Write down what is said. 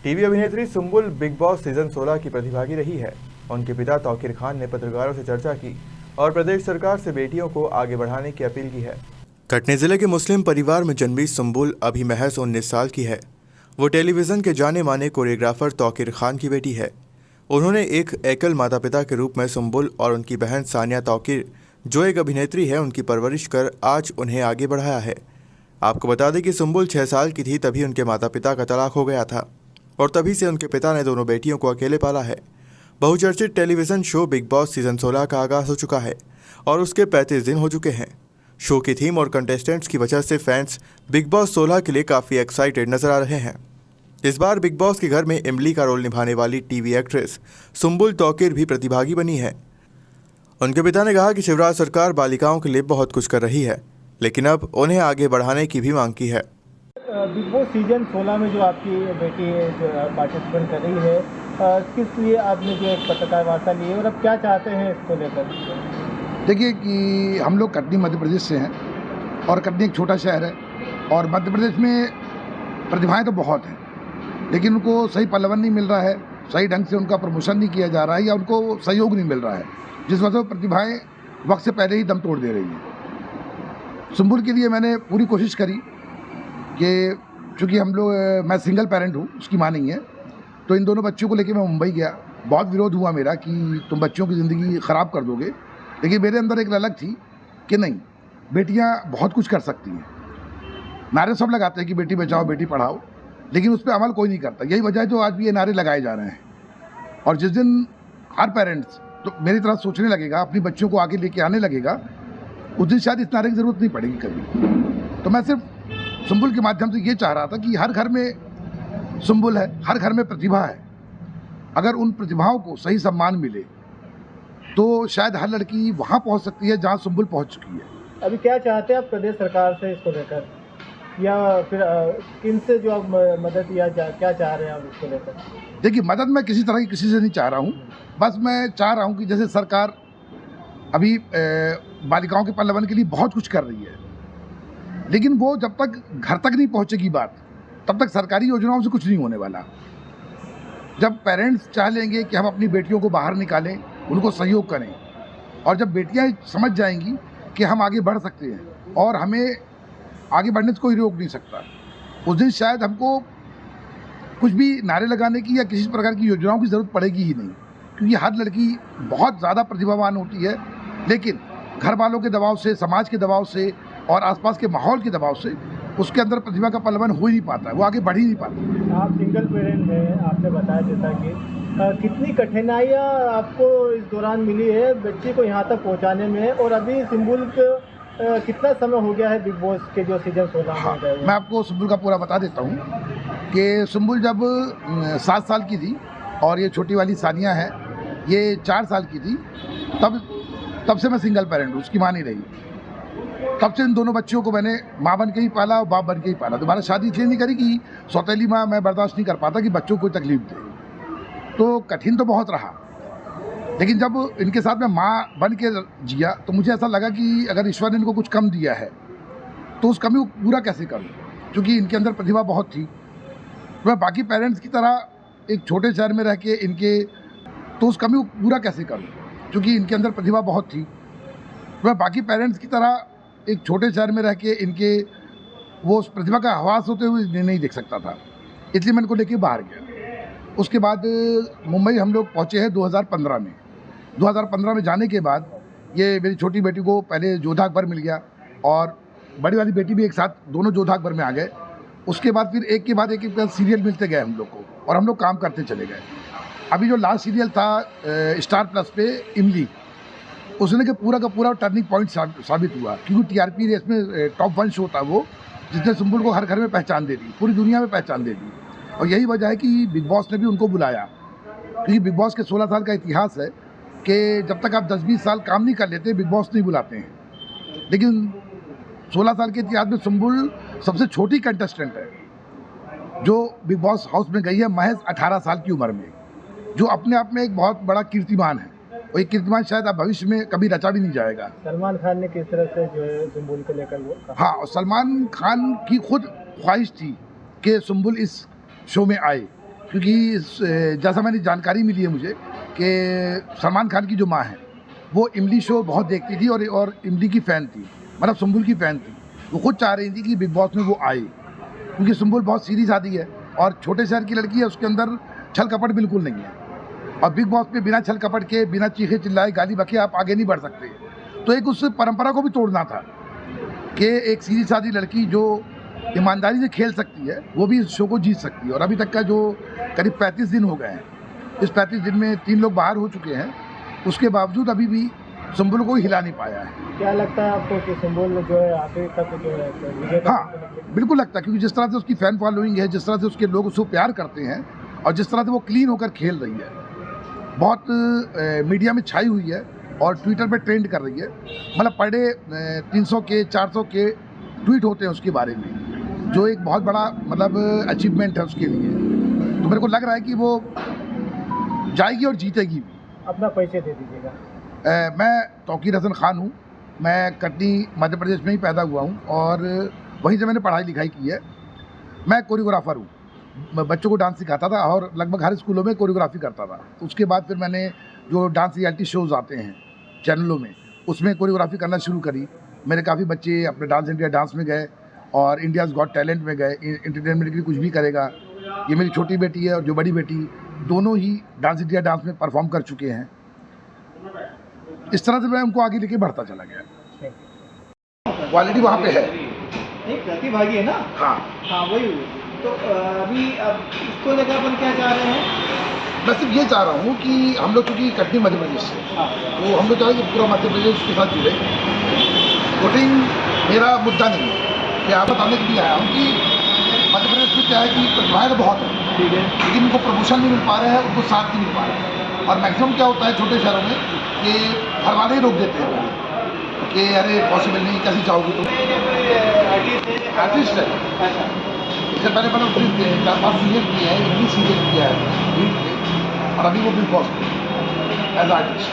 TV अभिनेत्री Sumbul big boss season 16 की प्रतिभागी रही है। उनके पिता तौकीर खान ने पत्रकारों से चर्चा की और प्रदेश सरकार से बेटियों को आगे बढ़ाने की अपील की है। कटनी जिले के मुस्लिम परिवार में जन्मी सुंबुल अभी महज 19 साल की है। वो टेलीविजन के जाने माने कोरियोग्राफर तौकीर खान की बेटी है। उन्होंने एक एकल माता पिता के रूप में सुंबुल और उनकी बहन सानिया तौकीर, जो एक अभिनेत्री है, उनकी परवरिश कर आज उन्हें आगे बढ़ाया है। आपको बता दें कि सुंबुल 6 साल की थी तभी उनके माता पिता का तलाक हो गया था और तभी से उनके पिता ने दोनों बेटियों को अकेले पाला है। बहुचर्चित television show big boss season 16 का आगाज हो चुका है और उसके 35 दिन हो चुके हैं। शो की थीम और कंटेस्टेंट्स की वजह से फैंस बिग बॉस 16 के लिए काफ़ी एक्साइटेड नजर आ रहे हैं। इस बार बिग बॉस के घर में इमली का रोल निभाने वाली टीवी एक्ट्रेस सुंबुल तौकीर भी प्रतिभागी बनी है। उनके पिता ने कहा कि शिवराज सरकार बालिकाओं के लिए बहुत कुछ कर रही है, लेकिन अब उन्हें आगे बढ़ाने की भी मांग की है। बिग बॉस सीजन 16 में जो आपकी बेटी है जो पार्टिसिपेंट कर रही है, किस लिए आपने जो एक पत्रकार वार्ता ली है और अब क्या चाहते हैं इसको लेकर? देखिए कि हम लोग कटनी मध्य प्रदेश से हैं और कटनी एक छोटा शहर है और मध्य प्रदेश में प्रतिभाएं तो बहुत हैं, लेकिन उनको सही पलवन नहीं मिल रहा है, सही ढंग से उनका प्रमोशन नहीं किया जा रहा है या उनको सहयोग नहीं मिल रहा है, जिस वजह से प्रतिभाएं वक्त से पहले ही दम तोड़ दे रही हैं। सुंबुल के लिए मैंने पूरी कोशिश करी कि चूँकि मैं सिंगल पेरेंट हूँ, उसकी माँ नहीं है, तो इन दोनों बच्चों को लेकर मैं मुंबई गया। बहुत विरोध हुआ मेरा कि तुम बच्चों की ज़िंदगी ख़राब कर दोगे, लेकिन मेरे अंदर एक ललक थी कि नहीं, बेटियाँ बहुत कुछ कर सकती हैं। नारे सब लगाते हैं कि बेटी बचाओ बेटी पढ़ाओ, लेकिन उस पर अमल कोई नहीं करता। यही वजह है जो आज भी ये नारे लगाए जा रहे हैं। और जिस दिन हर पेरेंट्स तो मेरी तरह सोचने लगेगा, अपनी बच्चों को आगे लेके आने लगेगा, उस दिन शायद इस नारे की ज़रूरत नहीं पड़ेगी कभी। तो मैं सिर्फ सुंबुल के माध्यम से ये चाह रहा था कि हर घर में सुंबुल है, हर घर में प्रतिभा है। अगर उन प्रतिभाओं को सही सम्मान मिले तो शायद हर लड़की वहाँ पहुँच सकती है जहाँ सुंबुल पहुँच चुकी है। अभी क्या चाहते हैं आप प्रदेश सरकार से इसको लेकर, या फिर किन से जो आप मदद या क्या चाह रहे हैं आप इसको लेकर? देखिए, मदद मैं किसी तरह की किसी से नहीं चाह रहा हूँ। बस मैं चाह रहा हूँ कि जैसे सरकार अभी बालिकाओं के पल्लवन के लिए बहुत कुछ कर रही है, लेकिन वो जब तक घर तक नहीं पहुँचेगी बात, तब तक सरकारी योजनाओं से कुछ नहीं होने वाला। जब पेरेंट्स चाह लेंगे कि हम अपनी बेटियों को बाहर निकालें, उनको सहयोग करें, और जब बेटियां समझ जाएंगी कि हम आगे बढ़ सकते हैं और हमें आगे बढ़ने से कोई रोक नहीं सकता, उस दिन शायद हमको कुछ भी नारे लगाने की या किसी प्रकार की योजनाओं की ज़रूरत पड़ेगी ही नहीं। क्योंकि हर लड़की बहुत ज़्यादा प्रतिभावान होती है, लेकिन घर वालों के दबाव से, समाज के दबाव से और आसपास के माहौल के दबाव से उसके अंदर प्रतिभा का पलवन हो ही नहीं पाता है, वो आगे बढ़ ही नहीं पाता। आप सिंगल पेरेंट हैं, आपने बताया जैसा कि कितनी कठिनाइयाँ आपको इस दौरान मिली है बच्ची को यहाँ तक पहुँचाने में, और अभी सुंबुल को कितना समय हो गया है बिग बॉस के जो सीजन 16 में? हाँ, मैं आपको सुंबुल का पूरा बता देता हूँ कि सुंबुल जब 7 साल की थी और ये छोटी वाली सानिया है ये 4 साल की थी, तब से मैं सिंगल पेरेंट हूँ, उसकी माँ नहीं रही। तब से इन दोनों बच्चियों को मैंने माँ बन के ही पाला और बाप बन के ही पाला। दोबारा शादी इसलिए नहीं करी कि सौतेली माँ मैं बर्दाश्त नहीं कर पाता कि बच्चों को कोई तकलीफ दे। तो कठिन तो बहुत रहा, लेकिन जब इनके साथ मैं माँ बन के जिया तो मुझे ऐसा लगा कि अगर ईश्वर ने इनको कुछ कम दिया है तो उस कमी को पूरा कैसे करूँ, क्योंकि इनके अंदर प्रतिभा बहुत थी। तो मैं बाकी पेरेंट्स की तरह एक छोटे शहर में रह के तो उस कमी को पूरा कैसे करूँ, क्योंकि इनके अंदर प्रतिभा बहुत थी। तो मैं बाकी पेरेंट्स की तरह एक छोटे शहर में रह के वो उस प्रतिभा का आभास होते हुए नहीं देख सकता था, इसलिए मैं इनको लेके बाहर गया। उसके बाद मुंबई हम लोग पहुँचे हैं 2015 में। 2015 में जाने के बाद ये मेरी छोटी बेटी को पहले जोधा अकबर मिल गया और बड़ी वाली बेटी भी एक साथ दोनों जोधा अकबर में आ गए। उसके बाद फिर एक के बाद एक सीरियल मिलते गए हम लोग को और हम लोग काम करते चले गए। अभी जो लास्ट सीरियल था स्टार प्लस पे इमली, उसने के पूरा का पूरा टर्निंग पॉइंट साबित हुआ, क्योंकि टीआरपी रेस में टॉप 1 शो था वो, जिसने सुंबुल को हर घर में पहचान दे दी, पूरी दुनिया में पहचान दे दी। और यही वजह है कि बिग बॉस ने भी उनको बुलाया, क्योंकि बिग बॉस के 16 साल का इतिहास है कि जब तक आप 10-20 साल काम नहीं कर लेते बिग बॉस नहीं बुलाते हैं। लेकिन 16 साल के इतिहास में सुंबुल सबसे छोटी कंटेस्टेंट है जो बिग बॉस हाउस में गई है महज 18 साल की उम्र में, जो अपने आप में एक बहुत बड़ा कीर्तिमान है। और ये कीर्तिमान शायद अब भविष्य में कभी रचा भी नहीं जाएगा। सलमान खान ने किस तरह से जो है सुंबुल को लेकर वो कहा? हाँ, और सलमान खान की खुद ख्वाहिश थी कि सुंबुल इस शो में आए, क्योंकि जैसा मैंने जानकारी मिली है मुझे कि सलमान खान की जो माँ है वो इमली शो बहुत देखती थी और इमली की फ़ैन थी, मतलब सुंबुल की फ़ैन थी। वो खुद चाह रही थी कि बिग बॉस में वो आए, क्योंकि सुंबुल बहुत सीरियस आदमी है और छोटे शहर की लड़की है, उसके अंदर छल कपट बिल्कुल नहीं है। और बिग बॉस में बिना छल कपट के, बिना चीखे चिल्लाए, गाली बके आप आगे नहीं बढ़ सकते। तो एक उस परंपरा को भी तोड़ना था कि एक सीधी सादी लड़की जो ईमानदारी से खेल सकती है वो भी इस शो को जीत सकती है। और अभी तक का जो करीब 35 दिन हो गए हैं, इस 35 दिन में 3 लोग बाहर हो चुके हैं, उसके बावजूद अभी भी सुंबुल को हिला नहीं पाया है। क्या लगता है आपको कि सुंबुल जो है आखिर तक जो है विजेता? हाँ, बिल्कुल लगता है, क्योंकि जिस तरह से उसकी फ़ैन फॉलोइंग है, जिस तरह से उसके लोग उसको प्यार करते हैं और जिस तरह से वो क्लीन होकर खेल रही है, बहुत मीडिया में छाई हुई है और ट्विटर पे ट्रेंड कर रही है। मतलब पर डे 300 के 400 के ट्वीट होते हैं उसके बारे में, जो एक बहुत बड़ा मतलब अचीवमेंट है उसके लिए। तो मेरे को लग रहा है कि वो जाएगी और जीतेगी भी। अपना परिचय दे दीजिएगा। मैं तौकीर हसन खान हूँ। मैं कटनी मध्य प्रदेश में ही पैदा हुआ हूँ और वहीं से मैंने पढ़ाई लिखाई की है। मैं कोरियोग्राफर हूँ, बच्चों को डांस सिखाता था और लगभग हर स्कूलों में कोरियोग्राफी करता था। उसके बाद फिर मैंने जो डांस रियलिटी शोज़ आते हैं चैनलों में, उसमें कोरियोग्राफी करना शुरू करी। मेरे काफ़ी बच्चे अपने डांस इंडिया डांस में गए और इंडियाज़ गॉट टैलेंट में गए। एंटरटेनमेंट के लिए कुछ भी करेगा। ये मेरी छोटी बेटी है और जो बड़ी बेटी, दोनों ही डांस इंडिया डांस में परफॉर्म कर चुके हैं। इस तरह से मैं उनको आगे लेके बढ़ता चला गया। क्वालिटी वहाँ पे है, एक प्रतिभागी है ना? हाँ। हाँ वही। तो अभी अब इसको लेकर अपन क्या चाह रहे हैं? मैं सिर्फ ये चाह रहा हूँ कि हम लोग क्योंकि कटनी मध्य प्रदेश से, तो हम लोग चाह रहे हैं कि पूरा मध्य प्रदेश के साथ जुड़े। वोटिंग मेरा मुद्दा नहीं है, कि आप बताने के लिए आया हूँ कि मध्य प्रदेश में क्या है कि प्रतिभाएं बहुत है, ठीक है, लेकिन उनको प्रमोशन नहीं मिल पा रहे हैं, उनको साथ नहीं मिल पा रहा है। और मैक्सिमम क्या होता है छोटे शहरों में कि घर वाले ही रोक देते हैं कि अरे पॉसिबल नहीं, कैसे जाओगे तुम। आर्टिस्ट है, इससे पहले मैंने 4-5 सीरियल किए हैं, 19 सीरियल किया है और अभी वो बिग बॉस एज आर्टिस्ट।